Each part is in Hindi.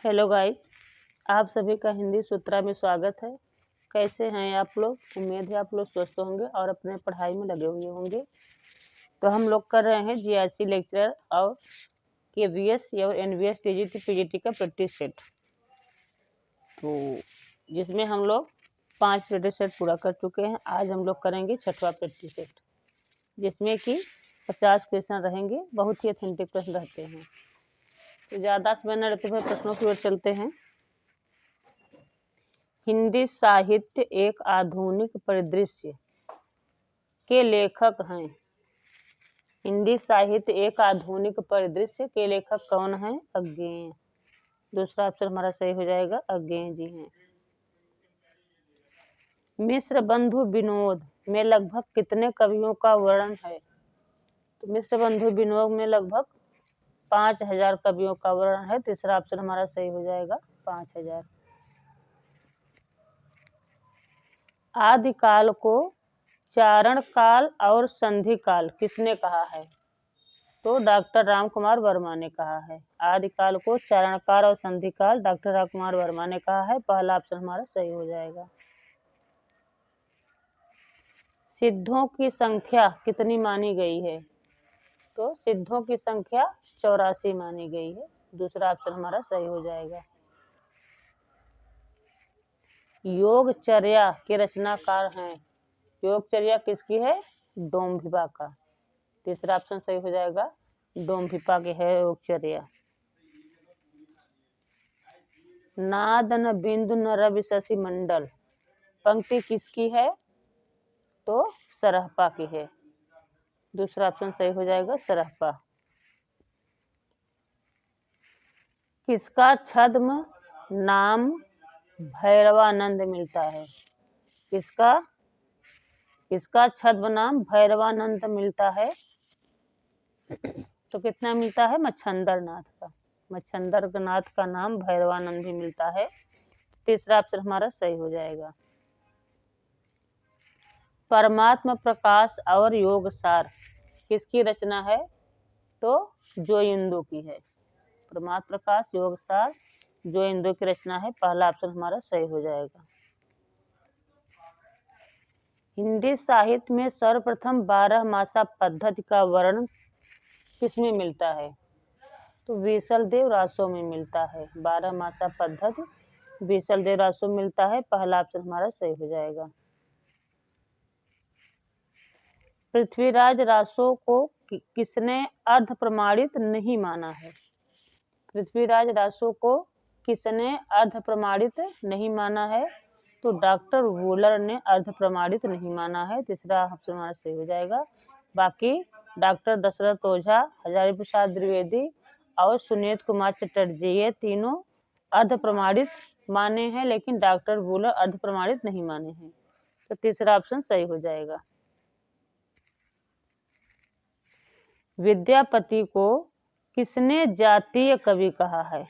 हेलो गाइस, आप सभी का हिंदी सूत्रा में स्वागत है। कैसे हैं आप लोग? उम्मीद है आप लोग स्वस्थ होंगे और अपने पढ़ाई में लगे हुए होंगे। तो हम लोग कर रहे हैं जीआरसी लेक्चर और केवीएस या एनवीएस टीजीटी पीजीटी का प्रैक्टिस सेट, तो जिसमें हम लोग 5 प्रैक्टिस सेट पूरा कर चुके हैं। आज हम लोग करेंगे 6वां प्रैक्टिस सेट, जिसमें कि 50 क्वेश्चन रहेंगे। बहुत ही ऑथेंटिक प्रश्न रहते हैं, तो ज़्यादा समय न रहते हुए प्रश्नों की ओर चलते हैं। हिंदी साहित्य एक आधुनिक परिदृश्य के लेखक हैं। हिंदी साहित्य एक आधुनिक परिदृश्य के लेखक कौन हैं? अज्ञेय। दूसरा ऑप्शन हमारा सही हो जाएगा, अज्ञेय जी हैं। मिश्र बंधु विनोद में लगभग कितने कवियों का वर्णन है? तो मिश्र बंधु विनोद में लगभग 5000 कवियों का वर्णन है। तीसरा ऑप्शन हमारा सही हो जाएगा, 5000। आदिकाल को चारण काल और संधि काल किसने कहा है? तो डॉक्टर राम कुमार वर्मा ने कहा है। आदिकाल को चारण काल और संधि काल डॉक्टर राम कुमार वर्मा ने कहा है। पहला ऑप्शन हमारा सही हो जाएगा। सिद्धों की संख्या कितनी मानी गई है? तो सिद्धों की संख्या 84 मानी गई है। दूसरा ऑप्शन हमारा सही हो जाएगा। योगचर्या के रचनाकार हैं। योगचर्या किसकी है? डोम्भिपा का। तीसरा ऑप्शन सही हो जाएगा, डोम्भिपा के है योगचर्या। नाद न बिंदु न रवि शशि मंडल पंक्ति किसकी है? तो सरहपा की है। दूसरा ऑप्शन सही हो जाएगा, सरहपा। किसका छद्म नाम भैरवानंद मिलता है? किसका छद्म नाम भैरवानंद मिलता है? तो कितना मिलता है? मच्छंदर नाथ का। मच्छंदर नाथ का नाम भैरवानंद ही मिलता है। तीसरा ऑप्शन हमारा सही हो जाएगा। परमात्मा प्रकाश और योग सार किसकी रचना है? तो जोइंदो की है। परमात्मा प्रकाश योग सार जोइंदो की रचना है। पहला ऑप्शन हमारा सही हो जाएगा। हिंदी साहित्य में सर्वप्रथम 12 मासा पद्धति का वर्णन किसमें मिलता है? तो विसल देव रासो में मिलता है। 12 मासा पद्धति विसल देव रासो में मिलता है। पहला ऑप्शन हमारा सही हो जाएगा। पृथ्वीराज रासो को किसने अर्ध प्रमाणित नहीं माना है? पृथ्वीराज रासो को किसने अर्ध प्रमाणित नहीं माना है? तो डॉक्टर वूलर ने अर्ध प्रमाणित नहीं माना है। तीसरा ऑप्शन हमारा सही हो जाएगा। बाकी डॉक्टर दशरथ ओझा, हजारी प्रसाद द्विवेदी और सुनीत कुमार चटर्जी, ये तीनों अर्ध प्रमाणित माने हैं, लेकिन डॉक्टर वूलर अर्ध प्रमाणित नहीं माने हैं। तो तीसरा ऑप्शन सही हो जाएगा। विद्यापति को किसने जातीय कवि कहा है?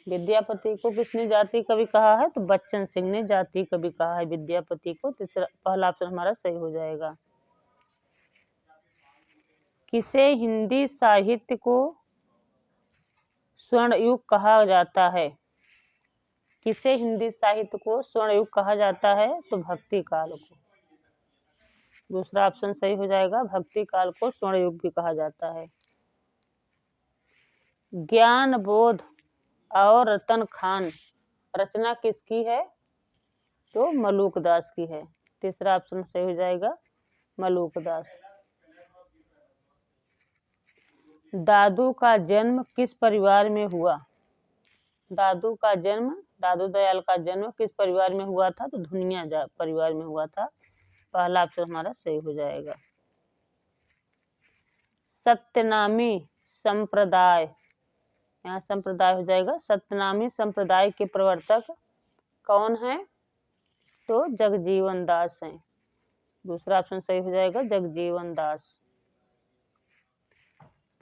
विद्यापति को किसने जातीय कवि कहा है? तो बच्चन सिंह ने जातीय कवि कहा है विद्यापति को। तीसरा पहला ऑप्शन हमारा सही हो जाएगा। किसे हिंदी साहित्य को स्वर्ण युग कहा जाता है? किसे हिंदी साहित्य को स्वर्ण युग कहा जाता है? तो भक्ति काल को। दूसरा ऑप्शन सही हो जाएगा, भक्ति काल को स्वर्ण युग भी कहा जाता है। ज्ञान बोध और रतन खान रचना किसकी है? तो मलूक दास की है। तीसरा ऑप्शन सही हो जाएगा, मलूक दास। दादू का जन्म किस परिवार में हुआ? दादू दयाल का जन्म किस परिवार में हुआ था? तो धुनिया परिवार में हुआ था। पहला ऑप्शन हमारा सही हो जाएगा। सत्यनामी संप्रदाय, यहाँ संप्रदाय हो जाएगा। सत्यनामी संप्रदाय के प्रवर्तक कौन है? तो जगजीवन दास हैं। दूसरा ऑप्शन सही हो जाएगा, जगजीवन दास।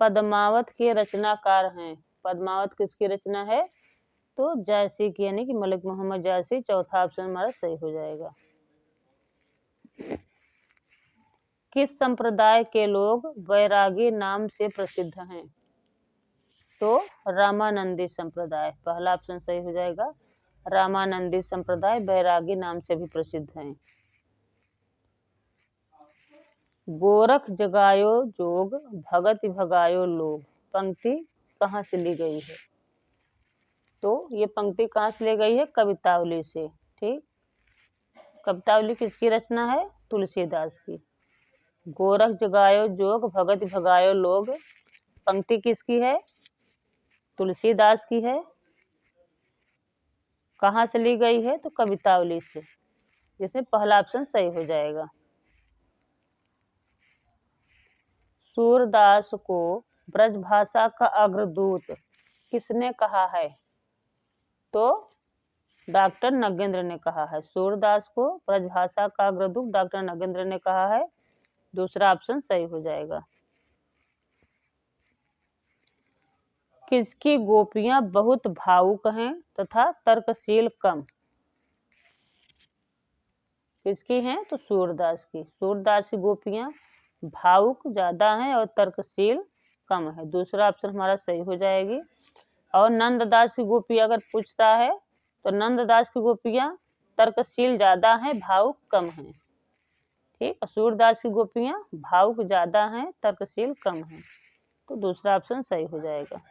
पद्मावत के रचनाकार हैं। पद्मावत किसकी रचना है? तो जायसी की, यानी कि मलिक मोहम्मद जायसी। चौथा ऑप्शन हमारा सही हो जाएगा। किस संप्रदाय के लोग वैरागी नाम से प्रसिद्ध हैं? तो रामानंदी संप्रदाय, पहला ऑप्शन सही हो जाएगा। रामानंदी संप्रदाय बैरागी नाम से भी प्रसिद्ध हैं। गोरख जगायो जोग भगत भगायो लोग, पंक्ति कहाँ से ली गई है? तो ये पंक्ति कहाँ से ली गई है? कवितावली से। ठीक, कवितावली किसकी रचना है? तुलसीदास की। गोरख जगायो जोग भगत भगायो लोग, पंक्ति किसकी है? तुलसीदास की है। कहाँ से ली गई है? तो कवितावली से, जिसमें पहला ऑप्शन सही हो जाएगा। सूरदास को ब्रजभाषा का अग्रदूत किसने कहा है? तो डॉक्टर नगेंद्र ने कहा है। सूरदास को ब्रजभाषा का अग्रदूत डॉक्टर नगेंद्र ने कहा है। दूसरा ऑप्शन सही हो जाएगा। किसकी गोपियां बहुत भावुक हैं तथा तर्कशील कम? किसकी हैं? तो सूरदास की। सूरदास की गोपियां भावुक ज्यादा हैं और तर्कशील कम है। दूसरा ऑप्शन हमारा सही हो जाएगी। और नंददास की गोपी अगर पूछता है तो नंददास की गोपियां तर्कशील ज्यादा हैं, भावुक कम हैं। ठीक, सूरदास की गोपियां भावुक ज्यादा हैं, तर्कशील कम हैं। तो दूसरा ऑप्शन सही हो जाएगा।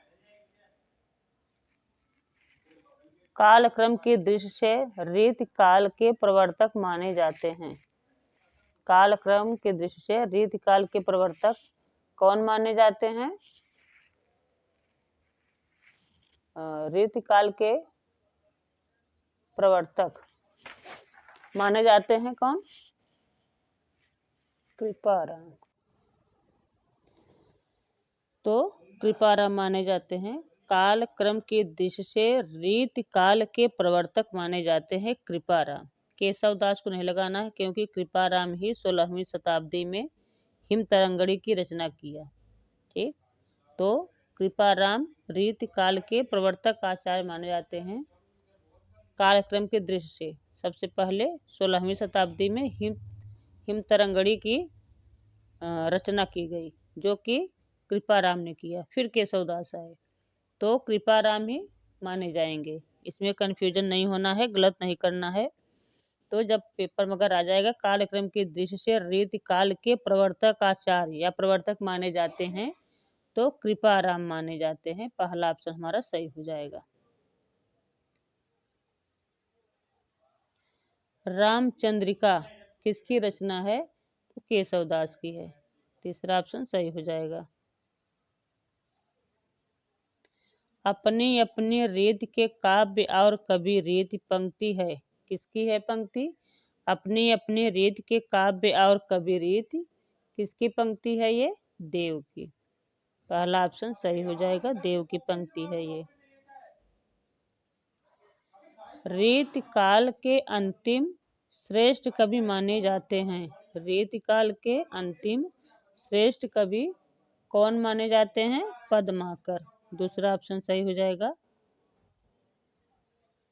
कालक्रम की दृष्टि से रीति काल के प्रवर्तक माने जाते हैं। कालक्रम की दृष्टि से रीति काल के प्रवर्तक कौन माने जाते हैं? रीति काल के प्रवर्तक माने जाते हैं कौन? कृपाराम। तो कृपाराम माने जाते हैं। काल क्रम की दृष्टि से रीति काल के प्रवर्तक माने जाते हैं कृपाराम। केशवदास को नहीं लगाना है, क्योंकि कृपाराम ही 16वीं शताब्दी में हिमतरंगड़ी की रचना किया। ठीक, तो कृपाराम रीति काल के प्रवर्तक आचार्य माने जाते हैं। कालक्रम की दृष्टि से सबसे पहले 16वीं शताब्दी में हिमतरंगड़ी की रचना की गई, जो कि कृपाराम ने किया। फिर केशवदास आए, तो कृपाराम ही माने जाएंगे। इसमें कंफ्यूजन नहीं होना है, गलत नहीं करना है। तो जब पेपर में अगर आ जाएगा कालक्रम की दृष्टि से रीति काल के प्रवर्तक आचार्य या प्रवर्तक माने जाते हैं, तो कृपाराम माने जाते हैं। पहला ऑप्शन हमारा सही हो जाएगा। रामचंद्रिका किसकी रचना है? तो केशवदास की है। तीसरा ऑप्शन सही हो जाएगा। अपनी अपनी रीत के काव्य और कवि रीत, पंक्ति है किसकी है? पंक्ति अपनी अपनी रीत के काव्य और कवि रीत किसकी पंक्ति है? ये देव की। पहला ऑप्शन सही हो जाएगा, देव की पंक्ति है ये। रीत काल के अंतिम श्रेष्ठ कवि माने जाते हैं। रीत काल के अंतिम श्रेष्ठ कवि कौन माने जाते हैं? पद्माकर। दूसरा ऑप्शन सही हो जाएगा,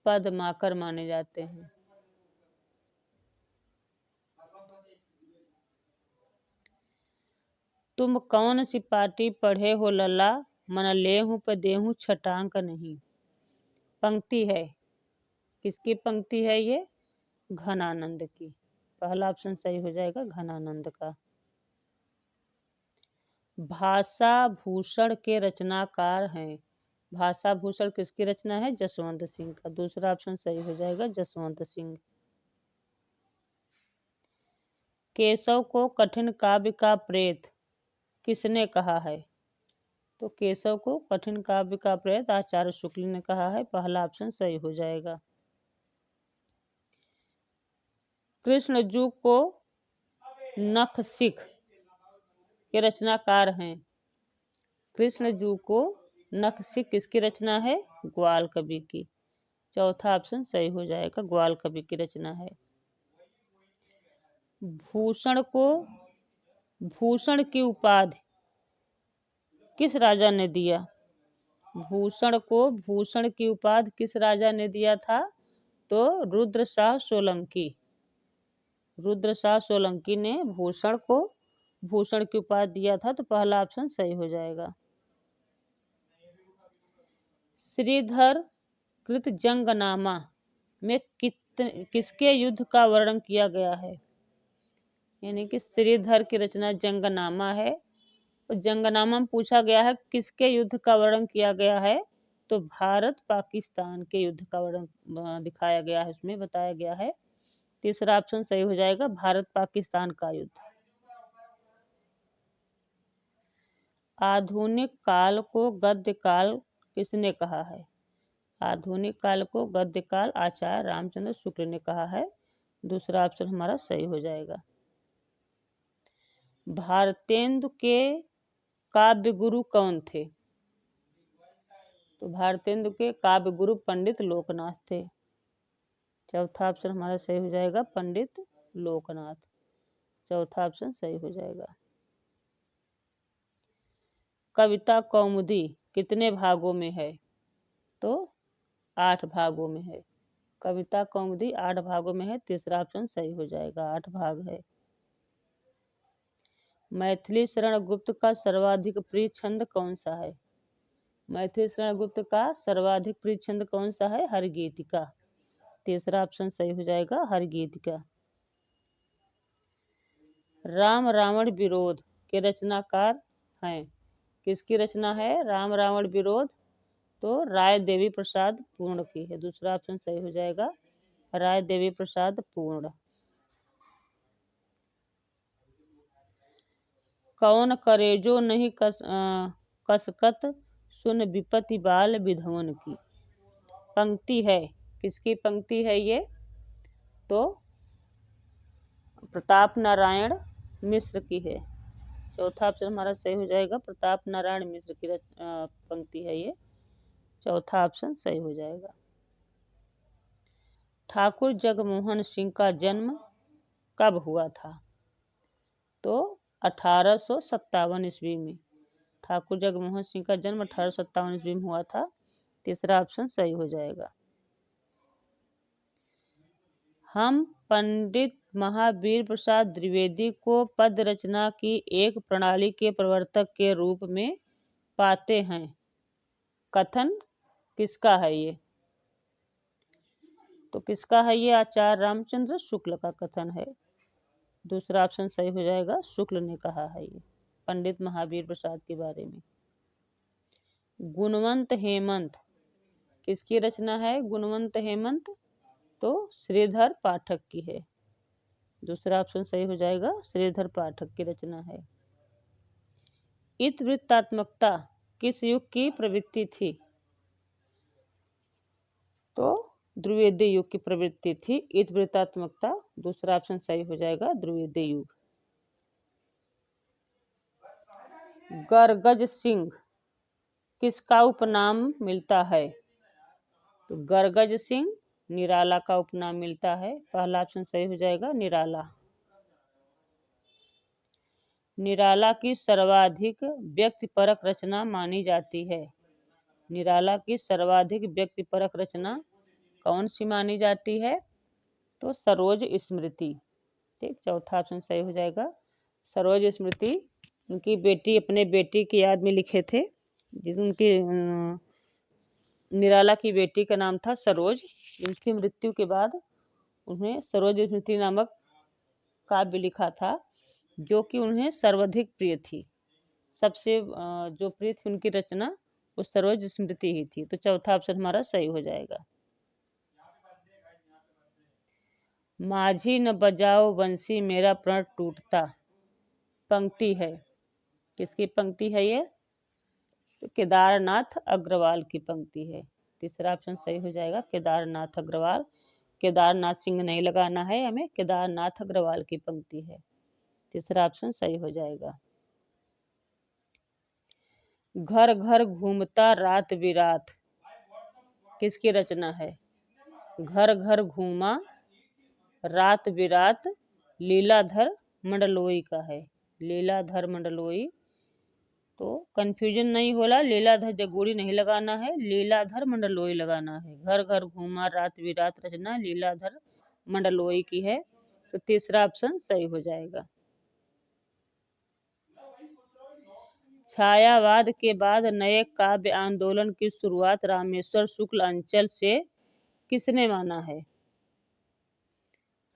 पद्माकर माने जाते हैं। तुम कौन सी पाटी पढ़े हो लल्ला, मन लेहूं पर देहूं छटांक नहीं, पंक्ति है किसकी? पंक्ति है ये घनानंद की। पहला ऑप्शन सही हो जाएगा, घनानंद का। भाषा भूषण के रचनाकार हैं। भाषा भूषण किसकी रचना है? जसवंत सिंह का। दूसरा ऑप्शन सही हो जाएगा, जसवंत सिंह। केशव को कठिन काव्य का प्रेत किसने कहा है? तो केशव को कठिन काव्य का प्रेत आचार्य शुक्ल ने कहा है। पहला ऑप्शन सही हो जाएगा। कृष्णजू को नखशिख के रचनाकार हैं। कृष्णजू को नखशिख किसकी रचना है? ग्वाल कवि की। चौथा ऑप्शन सही हो जाएगा, ग्वाल कवि की रचना है। भूषण को भूषण की उपाधि किस राजा ने दिया? भूषण को भूषण की उपाधि किस राजा ने दिया था? तो रुद्रशाह सोलंकी। रुद्रशाह सोलंकी ने भूषण को भूषण की उपाधि दिया था। तो पहला ऑप्शन सही हो जाएगा। श्रीधर कृत जंगनामा में किसके युद्ध का वर्णन किया गया है? यानी कि श्रीधर की रचना जंगनामा है। तो जंगनामा में पूछा गया है किसके युद्ध का वर्णन किया गया है, तो भारत पाकिस्तान के युद्ध का वर्णन दिखाया गया है, उसमें बताया गया है। तीसरा ऑप्शन सही हो जाएगा, भारत पाकिस्तान का युद्ध। आधुनिक काल को गद्य काल किसने कहा है? आधुनिक काल को गद्य काल आचार्य रामचंद्र शुक्ल ने कहा है। दूसरा ऑप्शन हमारा सही हो जाएगा। भारतेंदु के काव्य गुरु कौन थे? तो भारतेंदु के काव्य गुरु पंडित लोकनाथ थे। चौथा ऑप्शन हमारा सही हो जाएगा, पंडित लोकनाथ। चौथा ऑप्शन सही हो जाएगा। कविता कौमुदी कितने भागों में है? तो 8 भागों में है। कविता कौमुदी 8 भागों में है। तीसरा ऑप्शन सही हो जाएगा, 8 भाग है। मैथिली शरण गुप्त का सर्वाधिक प्रिय छंद कौन सा है? मैथिली शरण गुप्त का सर्वाधिक प्रिय छंद कौन सा है? हरगीतिका। तीसरा ऑप्शन सही हो जाएगा, हरगीतिका। राम रावण विरोध के रचनाकार हैं? किसकी रचना है राम रावण विरोध? तो राय देवी प्रसाद पूर्ण की है। दूसरा ऑप्शन सही हो जाएगा, राय देवी प्रसाद पूर्ण। कौन करेजो नहीं कसकत सुन विपत्ति बाल विधवन की पंक्ति है? किसकी पंक्ति है ये? तो प्रताप नारायण मिश्र की है। चौथा ऑप्शन हमारा सही हो जाएगा, प्रताप नारायण मिश्र की पंक्ति है ये। चौथा ऑप्शन सही हो जाएगा। ठाकुर जगमोहन सिंह का जन्म कब हुआ था? तो 1857 ईस्वी में। ठाकुर जगमोहन सिंह का जन्म 1857 ईस्वी में हुआ था। तीसरा ऑप्शन सही हो जाएगा। हम पंडित महावीर प्रसाद द्विवेदी को पद्य रचना की एक प्रणाली के प्रवर्तक के रूप में पाते हैं। कथन किसका है ये? तो किसका है ये? आचार्य रामचंद्र शुक्ल का कथन है। दूसरा ऑप्शन सही हो जाएगा, शुक्ल ने कहा है ये पंडित महावीर प्रसाद के बारे में। गुणवंत हेमंत किसकी रचना है? गुणवंत हेमंत तो श्रीधर पाठक की है। दूसरा ऑप्शन सही हो जाएगा, श्रीधर पाठक की रचना है। इतिवृत्तात्मकता किस युग की प्रवृत्ति थी? तो द्विवेदी युग की प्रवृत्ति थी इतिवृत्तात्मकता। दूसरा ऑप्शन सही हो जाएगा, द्विवेदी युग। गरगज सिंह किसका उपनाम मिलता है? तो गरगज सिंह निराला का उपनाम मिलता है। पहला ऑप्शन सही हो जाएगा, निराला। निराला की सर्वाधिक व्यक्तिपरक रचना मानी जाती है। निराला की सर्वाधिक व्यक्तिपरक रचना कौन सी मानी जाती है? तो सरोज स्मृति। ठीक, चौथा ऑप्शन सही हो जाएगा, सरोज स्मृति। उनकी बेटी अपने बेटी की याद में लिखे थे, उनकी निराला की बेटी का नाम था सरोज। उनकी मृत्यु के बाद उन्हें सरोज स्मृति नामक काव्य लिखा था, जो कि उन्हें सर्वाधिक प्रिय थी। सबसे जो प्रिय थी उनकी रचना वो सरोज स्मृति ही थी। तो चौथा ऑप्शन हमारा सही हो जाएगा। माझी न बजाओ बंसी मेरा प्रण टूटता पंक्ति है। किसकी पंक्ति है ये? तो केदारनाथ अग्रवाल की पंक्ति है। तीसरा ऑप्शन सही हो जाएगा, केदारनाथ अग्रवाल। केदारनाथ सिंह नहीं लगाना है हमें, केदारनाथ अग्रवाल की पंक्ति है। तीसरा ऑप्शन सही हो जाएगा। घर घर घूमता रात बिरात किसकी रचना है? घर घर घूमा रात बिरात लीलाधर मंडलोई का है। लीलाधर मंडलोई। तो कंफ्यूजन नहीं होला, लीलाधर जगूड़ी नहीं लगाना है, लीलाधर मंडलोई लगाना है। घर घर घूमा रात बिरात रचना लीलाधर मंडलोई की है। तो तीसरा ऑप्शन सही हो जाएगा। छायावाद के बाद नए काव्य आंदोलन की शुरुआत रामेश्वर शुक्ल अंचल से किसने माना है?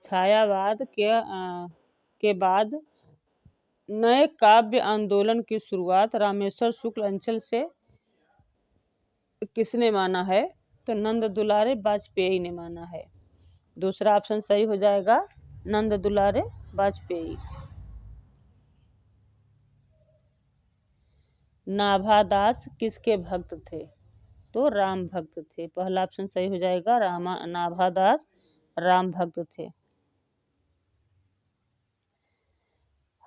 छायावाद के बाद नए काव्य आंदोलन की शुरुआत रामेश्वर शुक्ल अंचल से किसने माना है? तो नंद दुलारे वाजपेयी ने माना है। दूसरा ऑप्शन सही हो जाएगा, नंद दुलारे वाजपेयी। नाभादास किसके भक्त थे? तो राम भक्त थे। पहला ऑप्शन सही हो जाएगा, नाभादास राम भक्त थे।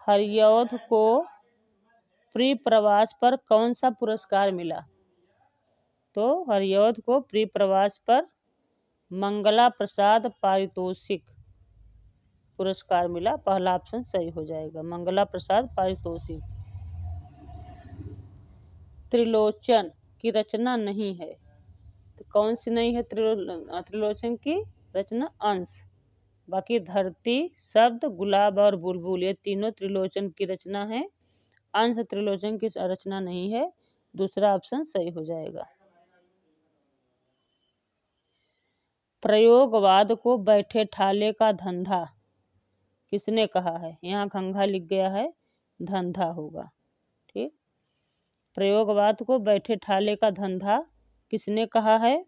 हरिऔध को प्री प्रवास पर कौन सा पुरस्कार मिला? तो हरिऔध को प्री प्रवास पर मंगला प्रसाद पारितोषिक पुरस्कार मिला। पहला ऑप्शन सही हो जाएगा, मंगला प्रसाद पारितोषिक। त्रिलोचन की रचना नहीं है, तो कौन सी नहीं है त्रिलोचन की रचना? अंश। बाकी धरती, शब्द, गुलाब और बुलबुल ये तीनों त्रिलोचन की रचना है। अंश त्रिलोचन की रचना नहीं है। दूसरा ऑप्शन सही हो जाएगा। प्रयोगवाद को बैठे ठाले का धंधा किसने कहा है? यहाँ घंघा लिख गया है, धंधा होगा। ठीक, प्रयोगवाद को बैठे ठाले का धंधा किसने कहा है?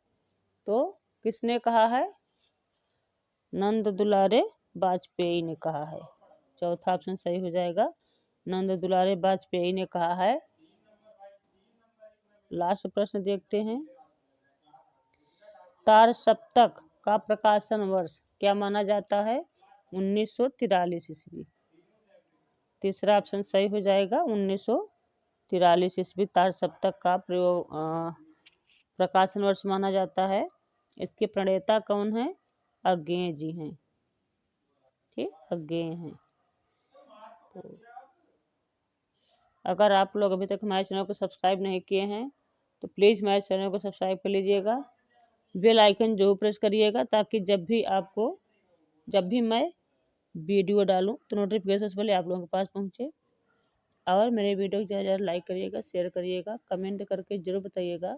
तो किसने कहा है? नंद दुलारे वाजपेयी ने कहा है। चौथा ऑप्शन सही हो जाएगा, नंद दुलारे वाजपेयी ने कहा है। लास्ट प्रश्न देखते हैं। तार सप्तक का प्रकाशन वर्ष क्या माना जाता है? 1943 ईस्वी। तीसरा ऑप्शन सही हो जाएगा, 1943 ईस्वी तार सप्तक का प्रकाशन वर्ष माना जाता है। इसके प्रणेता कौन है? अज्ञेय जी हैं। ठीक, अज्ञेय हैं। तो अगर आप लोग अभी तक हमारे चैनल को सब्सक्राइब नहीं किए हैं तो प्लीज़ हमारे चैनल को सब्सक्राइब कर लीजिएगा। बेल आइकन जरूर प्रेस करिएगा ताकि जब भी मैं वीडियो डालूं तो नोटिफिकेशन सबसे पहले आप लोगों के पास पहुंचे। और मेरे वीडियो को ज़्यादा ज़्यादा लाइक करिएगा, शेयर करिएगा, कमेंट करके ज़रूर बताइएगा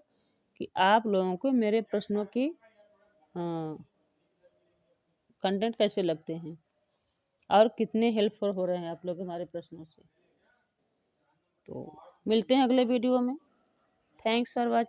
कि आप लोगों को मेरे प्रश्नों की कंटेंट कैसे लगते हैं और कितने हेल्पफुल हो रहे हैं आप लोग हमारे प्रश्नों से। तो मिलते हैं अगले वीडियो में। Thanks for watching.